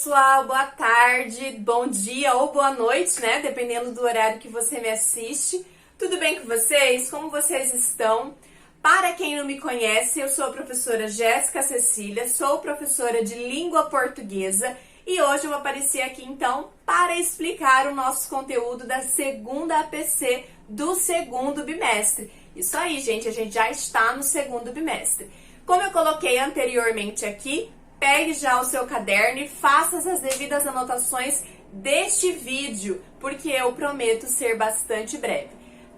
pessoal, boa tarde, bom dia ou boa noite, né? Dependendo do horário que você me assiste. Tudo bem com vocês? Como vocês estão? Para quem não me conhece, eu sou a professora Jéssica Cecília, sou professora de língua portuguesa e hoje eu apareci aqui então para explicar o nosso conteúdo da segunda APC do segundo bimestre. Isso aí, gente, a gente já está no segundo bimestre. Como eu coloquei anteriormente aqui, pegue já o seu caderno e faça as devidas anotações deste vídeo, porque eu prometo ser bastante breve.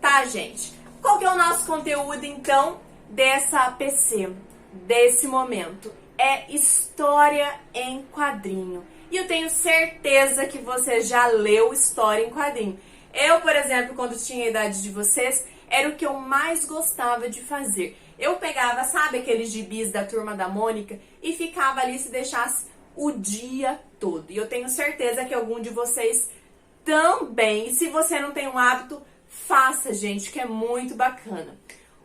Tá, gente? Qual que é o nosso conteúdo, então, dessa APC, desse momento? É História em Quadrinho. E eu tenho certeza que você já leu História em Quadrinho. Eu, por exemplo, quando tinha a idade de vocês, era o que eu mais gostava de fazer. Eu pegava, sabe, aqueles gibis da Turma da Mônica e ficava ali se deixasse o dia todo. E eu tenho certeza que algum de vocês também. E se você não tem um hábito, faça, gente, que é muito bacana.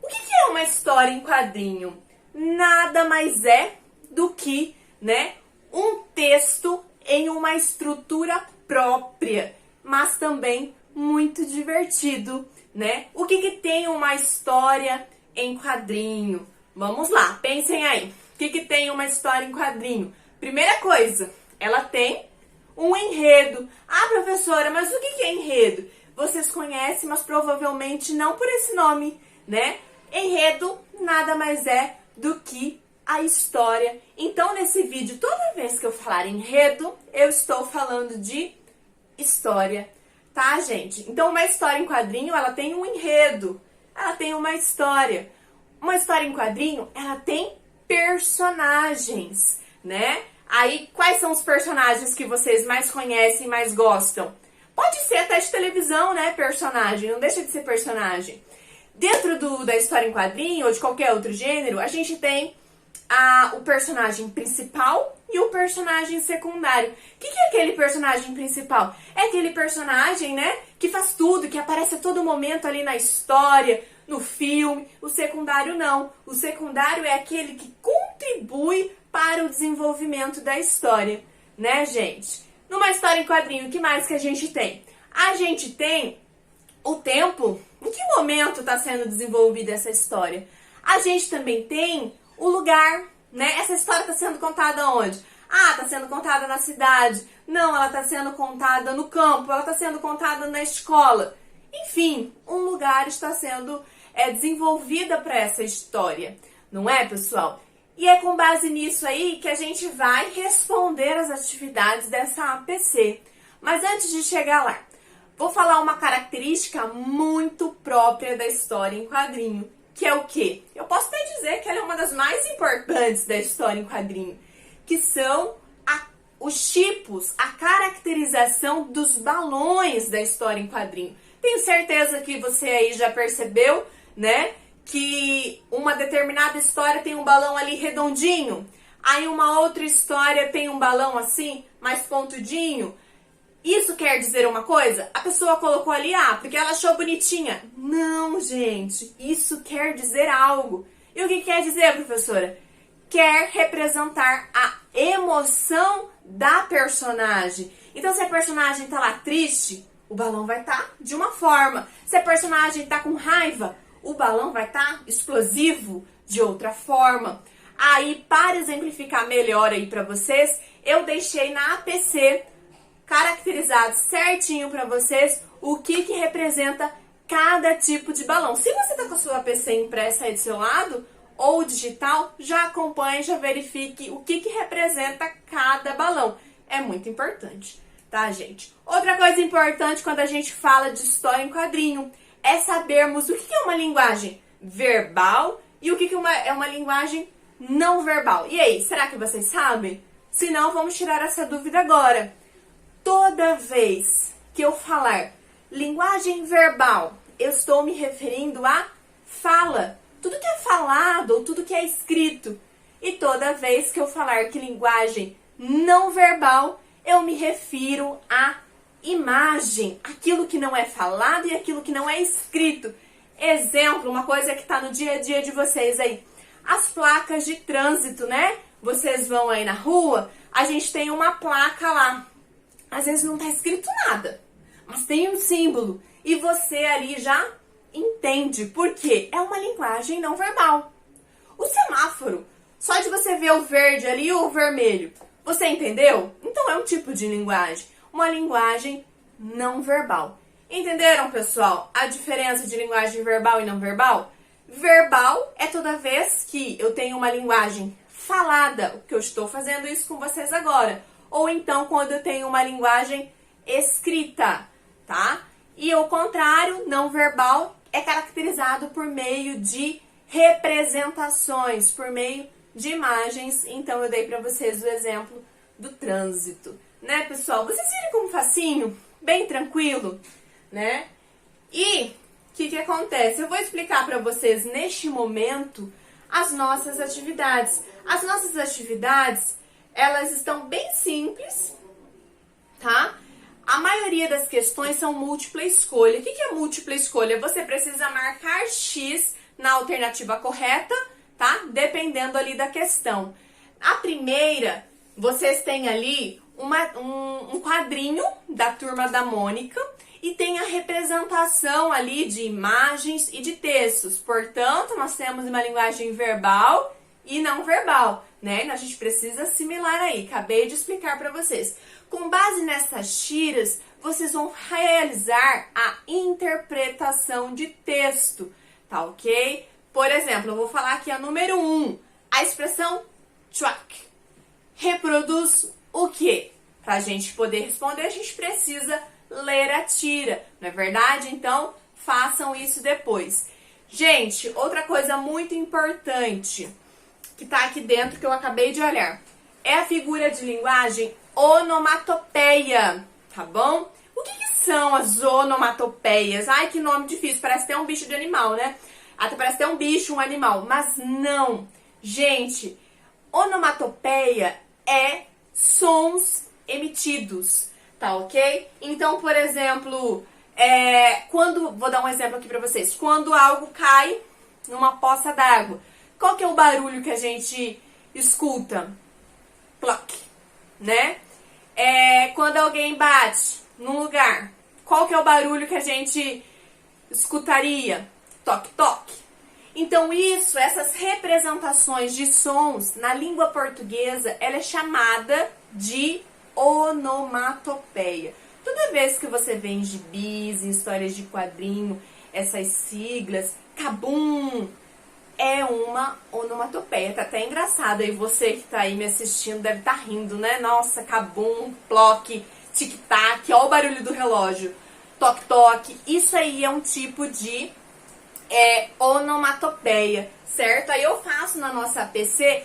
O que é uma história em quadrinho? Nada mais é do que, né, um texto em uma estrutura própria, mas também muito divertido, né? O que tem uma história em quadrinho? Vamos lá, pensem aí. O que tem uma história em quadrinho? Primeira coisa, ela tem um enredo. Ah, professora, mas o que é enredo? Vocês conhecem, mas provavelmente não por esse nome, né? Enredo nada mais é do que a história. Então, nesse vídeo, toda vez que eu falar enredo, eu estou falando de história, tá, gente? Então, uma história em quadrinho, ela tem um enredo, ela tem uma história. Uma história em quadrinho, ela tem personagens, né? Aí, quais são os personagens que vocês mais conhecem e mais gostam? Pode ser até de televisão, né? Personagem, não deixa de ser personagem. Dentro da história em quadrinho ou de qualquer outro gênero, a gente tem o personagem principal e o personagem secundário. O que é aquele personagem principal? É aquele personagem, né, que faz tudo, que aparece a todo momento ali na história, no filme. O secundário não. O secundário é aquele que contribui para o desenvolvimento da história, né, gente? Numa história em quadrinho, o que mais que a gente tem? A gente tem o tempo, em que momento está sendo desenvolvida essa história. A gente também tem o lugar, né? Essa história está sendo contada onde? Ah, está sendo contada na cidade. Não, ela está sendo contada no campo, ela está sendo contada na escola. Enfim, um lugar está sendo desenvolvida para essa história, não é, pessoal? E é com base nisso aí que a gente vai responder as atividades dessa APC. Mas antes de chegar lá, vou falar uma característica muito própria da história em quadrinho, que é o quê? Eu posso até dizer que ela é uma das mais importantes da história em quadrinho, que são os tipos, a caracterização dos balões da história em quadrinho. Tenho certeza que você aí já percebeu, né, que uma determinada história tem um balão ali redondinho, aí uma outra história tem um balão assim, mais pontudinho. Isso quer dizer uma coisa? A pessoa colocou ali, porque ela achou bonitinha. Não, gente, isso quer dizer algo. E o que quer dizer, professora? Quer representar a emoção da personagem. Então, se a personagem tá lá triste, o balão vai estar de uma forma. Se a personagem tá com raiva, o balão vai estar explosivo de outra forma. Aí, para exemplificar melhor aí para vocês, eu deixei na APC caracterizado certinho para vocês o que representa cada tipo de balão. Se você tá com a sua APC impressa aí do seu lado ou digital, já acompanhe, já verifique o que representa cada balão. É muito importante, tá, gente? Outra coisa importante quando a gente fala de história em quadrinho é sabermos o que é uma linguagem verbal e o que é uma linguagem não verbal. E aí, será que vocês sabem? Se não, vamos tirar essa dúvida agora. Toda vez que eu falar linguagem verbal, eu estou me referindo a fala. Tudo que é falado ou tudo que é escrito. E toda vez que eu falar que linguagem não verbal, eu me refiro a imagem. Aquilo que não é falado e aquilo que não é escrito. Exemplo, uma coisa que está no dia a dia de vocês aí. As placas de trânsito, né? Vocês vão aí na rua, a gente tem uma placa lá. Às vezes não tá escrito nada, mas tem um símbolo. E você ali já entende, porque é uma linguagem não verbal. O semáforo, só de você ver o verde ali ou o vermelho, você entendeu? Então é um tipo de linguagem, uma linguagem não verbal. Entenderam, pessoal, a diferença de linguagem verbal e não verbal? Verbal é toda vez que eu tenho uma linguagem falada, o que eu estou fazendo isso com vocês agora. Ou então quando eu tenho uma linguagem escrita, tá? E o contrário, não verbal, é caracterizado por meio de representações, por meio de imagens. Então eu dei para vocês o exemplo do trânsito, né, pessoal? Vocês viram como facinho? Bem tranquilo, né? E o que acontece? Eu vou explicar para vocês neste momento as nossas atividades. As nossas atividades, elas estão bem simples, tá? A maioria das questões são múltipla escolha. O que é múltipla escolha? Você precisa marcar X na alternativa correta, tá? Dependendo ali da questão. A primeira, vocês têm ali um quadrinho da Turma da Mônica e tem a representação ali de imagens e de textos. Portanto, nós temos uma linguagem verbal e não verbal, né? A gente precisa assimilar aí. Acabei de explicar para vocês. Com base nessas tiras, vocês vão realizar a interpretação de texto, tá ok? Por exemplo, eu vou falar aqui a número 1, a expressão truck. Reproduz o quê? Para a gente poder responder, a gente precisa ler a tira, não é verdade? Então, façam isso depois. Gente, outra coisa muito importante que tá aqui dentro que eu acabei de olhar é a figura de linguagem onomatopeia, tá bom? O que são as onomatopeias? Ai, que nome difícil, parece até um bicho de animal, né? Até parece até um bicho, um animal, mas não. Gente, onomatopeia é sons emitidos, tá ok? Então, por exemplo, vou dar um exemplo aqui pra vocês. Quando algo cai numa poça d'água, qual que é o barulho que a gente escuta? Ploc, né? Quando alguém bate num lugar, qual que é o barulho que a gente escutaria? Toque, toque. Então essas representações de sons na língua portuguesa, ela é chamada de onomatopeia. Toda vez que você vê em gibis, em histórias de quadrinho, essas siglas, cabum, é uma onomatopeia. Tá até engraçado aí, você que tá aí me assistindo deve estar rindo, né? Nossa, cabum, ploque, tic-tac, ó o barulho do relógio, toque-toque. Isso aí é um tipo de onomatopeia, certo? Aí eu faço na nossa APC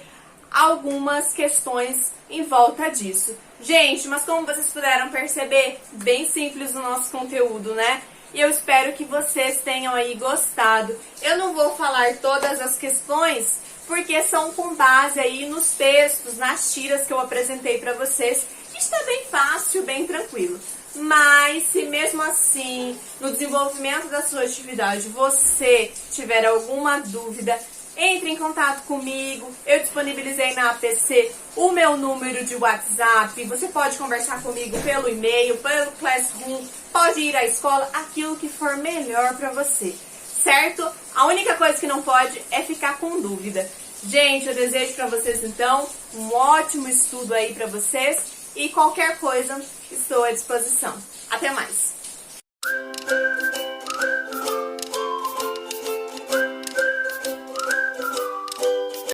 algumas questões em volta disso. Gente, mas como vocês puderam perceber, bem simples o nosso conteúdo, né? E eu espero que vocês tenham aí gostado. Eu não vou falar todas as questões, porque são com base aí nos textos, nas tiras que eu apresentei para vocês. Está bem fácil, bem tranquilo. Mas se mesmo assim, no desenvolvimento da sua atividade, você tiver alguma dúvida, entre em contato comigo. Eu disponibilizei na APC o meu número de WhatsApp. Você pode conversar comigo pelo e-mail, pelo Classroom, pode ir à escola, aquilo que for melhor para você, certo? A única coisa que não pode é ficar com dúvida. Gente, eu desejo para vocês então um ótimo estudo aí para vocês e qualquer coisa estou à disposição. Até mais!